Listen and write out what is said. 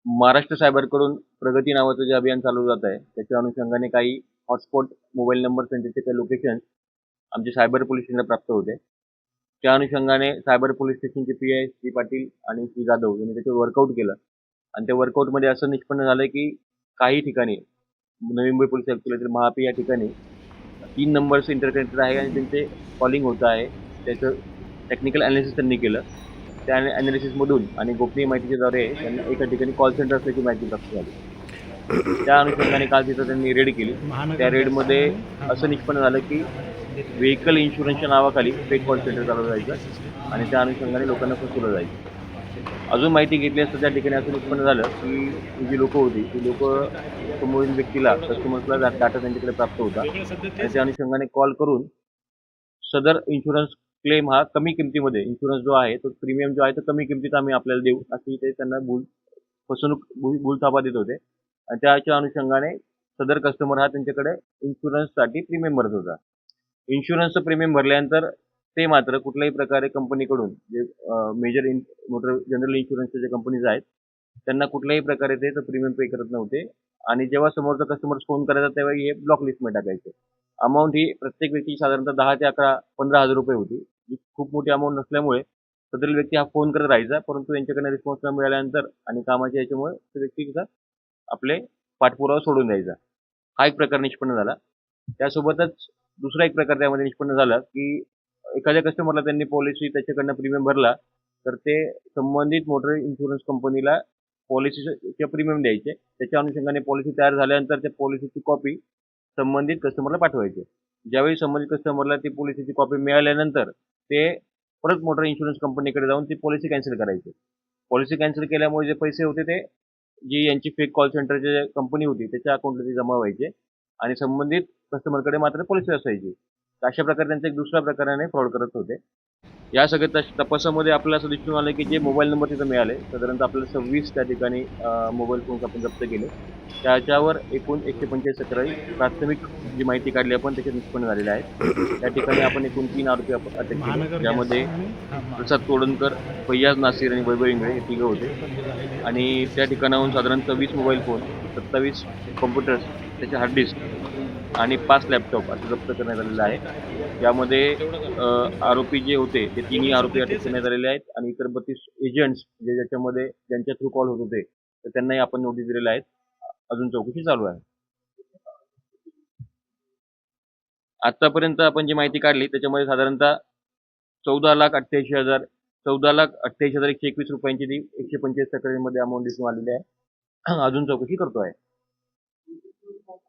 महाराष्ट्र सायबरकडून प्रगती नावाचं जे अभियान चालू जात आहे, त्याच्या अनुषंगाने काही हॉटस्पॉट मोबाईल नंबर त्यांचे काही लोकेशन आमचे सायबर पोलीस स्टेशनला प्राप्त होते. त्या अनुषंगाने सायबर पोलीस स्टेशनचे पी-आय श्री पाटील आणि श्री जाधव यांनी त्याच्यावर वर्कआउट केलं आणि त्या वर्कआउटमध्ये असं निष्पन्न झालं की काही ठिकाणी नवी मुंबई पोलीस आयुक्तालयातील महापी या ठिकाणी 3 नंबर्स इंटरकनेक्टेड आहे आणि त्यांचे कॉलिंग होत आहे. त्याचं टेक्निकल अनालिसिस त्यांनी केलं. त्या अनालिसिसमधून आणि गोपनीय माहितीच्याद्वारे त्यांना एका ठिकाणी कॉल सेंटर असल्याची माहिती प्राप्त झाली. त्या अनुषंगाने काल तिथं त्यांनी रेड केली. त्या रेडमध्ये असं निष्पन्न झालं की व्हेकल इन्शुरन्सच्या नावाखाली फेक कॉल सेंटर चालवलं जायचं आणि त्या अनुषंगाने लोकांना फसवलं जायचं. अजून माहिती घेतली असता त्या ठिकाणी असं निष्पन्न झालं की जी लोकं होती ती लोकं समोरील व्यक्तीला कस्टमर्सला डाटा त्यांच्याकडे प्राप्त होता आणि त्या अनुषंगाने कॉल करून सदर इन्शुरन्स क्लेम हा कमी किमतीमध्ये इन्शुरन्स जो आहे तो प्रीमियम जो आहे तो कमी किमतीत आम्ही आपल्याला देऊ अशी ते त्यांना फसवणूक भूलथापा देत होते आणि त्याच्या अनुषंगाने सदर कस्टमर हा त्यांच्याकडे इन्शुरन्ससाठी प्रीमियम भरत होता. इन्शुरन्सचं प्रीमियम भरल्यानंतर ते मात्र कुठल्याही प्रकारे कंपनीकडून जे मेजर मोटर जनरल इन्शुरन्सच्या ज्या कंपनीज आहेत त्यांना कुठल्याही प्रकारे ते प्रीमियम पे करत नव्हते आणि जेव्हा समोरचा कस्टमर फोन करायचा तेव्हा हे ब्लॉक लिस्टमध्ये टाकायचे. अमाऊंट ही प्रत्येक व्यक्तीची साधारणतः 10 ते 15,000 रुपये होती. ही खूप मोठी अमाऊंट नसल्यामुळे सदरील व्यक्ती हा फोन करत राहायचा, परंतु यांच्याकडनं रिस्पॉन्स न मिळाल्यानंतर आणि कामाच्या याच्यामुळे तो व्यक्ती आपले पाठपुरावा सोडून द्यायचा. हा एक प्रकार निष्पन्न झाला. त्यासोबतच दुसरा एक प्रकार त्यामध्ये निष्पन्न झाला की एखाद्या कस्टमरला त्यांनी पॉलिसी त्याच्याकडनं प्रीमियम भरला तर ते संबंधित मोटर इन्शुरन्स कंपनीला पॉलिसीचे प्रीमियम द्यायचे. त्याच्या अनुषंगाने पॉलिसी तयार झाल्यानंतर त्या पॉलिसीची कॉपी संबंधित कस्टमरला पाठवायचे. ज्यावेळी संबंधित कस्टमरला ती पॉलिसीची कॉपी मिळाल्यानंतर ते परत मोटर इन्शुरन्स कंपनीकडे जाऊन ती पॉलिसी कॅन्सल करायची. पॉलिसी कॅन्सल केल्यामुळे जे पैसे होते ते जी यांची फेक कॉल सेंटरची कंपनी होती त्याच्या अकाउंटला ते जमा व्हायचे आणि संबंधित कस्टमरकडे मात्र पॉलिसी असायची. तर अशा प्रकारे त्यांचा एक दुसऱ्या प्रकाराने फ्रॉड करत होते. या सगळ्या तपासामध्ये आपल्याला असं दिसून आलं की जे मोबाईल नंबर तिथं मिळाले साधारणतः आपल्याला 26 त्या ठिकाणी मोबाईल फोन्स आपण जप्त केले. त्याच्यावर एकूण 145 तक्रारी प्राथमिक जी माहिती काढली आपण त्याच्यात निष्पन्न झालेल्या आहेत. त्या ठिकाणी आपण एकूण 3 आरोपी आपण अटक केले, ज्यामध्ये प्रसाद तोडणकर, फैयाज नासिर आणि वैभव इंगळे हे तिघं होते आणि त्या ठिकाणाहून साधारणतः 20 मोबाईल फोन, 27 कॉम्प्युटर्स, त्याचे हार्ड डिस्क आणि 5 लॅपटॉप असं जप्त करण्यात आलेलं आहे. यामध्ये आरोपी जे होते ते तिन्ही आरोपी अटक करण्यात आलेले आहेत आणि इतर 32 एजंट्स जे ज्याच्यामध्ये ज्यांच्या थ्रू कॉल होत होते तर त्यांनाही आपण नोटीस दिलेल्या आहेत. अजून चौकशी चालू आहे. आतापर्यंत आपण जी माहिती काढली त्याच्यामध्ये साधारणतः 14,88,121 रुपयांची ती 145 तक्रारींमध्ये अमाऊंट दिसून आलेली आहे. अजून चौकशी करतो आहे.